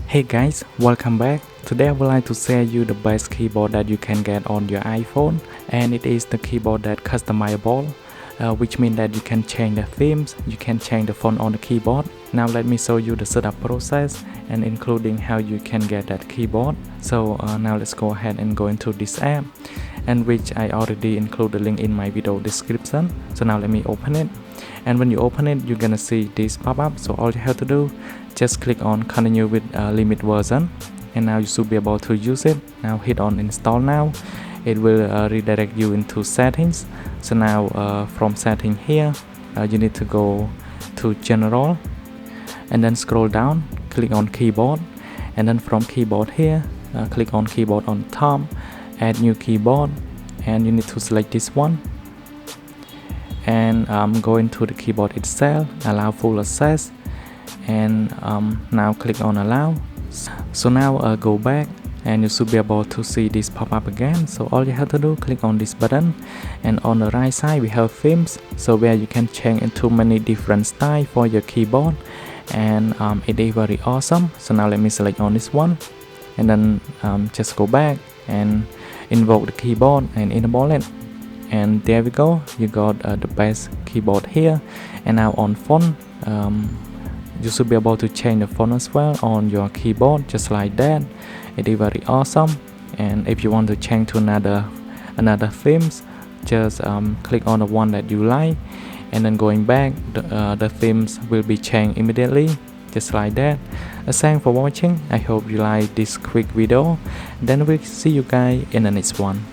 Hey guys, welcome back. Today I would like to share you the best keyboard that you can get on your iPhone, and it is the keyboard that customizable, which means that you can change the themes, you can change the font on the keyboard. Now let me show you the setup process and including how you can get that keyboard. So now let's go ahead and go into this app, and which I already include the link in my video description. So now let me open it, and when you open it you're gonna see this pop-up. So all you have to do, just click on continue with limit version, and now you should be able to use it. Now hit on install now. It will redirect you into settings. So now from setting here, you need to go to general and then scroll down, click on keyboard, and then from keyboard here, click on keyboard on top, add new keyboard, and you need to select this one, and go into the keyboard itself, allow full access, and now click on allow. So now go back, and you should be able to see this pop up again. So all you have to do, click on this button, and on the right side we have themes, so where you can change into many different styles for your keyboard, and it is very awesome. So now let me select on this one, and then just go back and invoke the keyboard and enable it, and there we go, you got the best keyboard here. And now on font, you should be able to change the font as well on your keyboard, just like that. It is very awesome. And if you want to change to another themes, just click on the one that you like, and then going back, the themes will be changed immediately, just like that. Thanks for watching. I hope you like this quick video. Then we'll see you guys in the next one.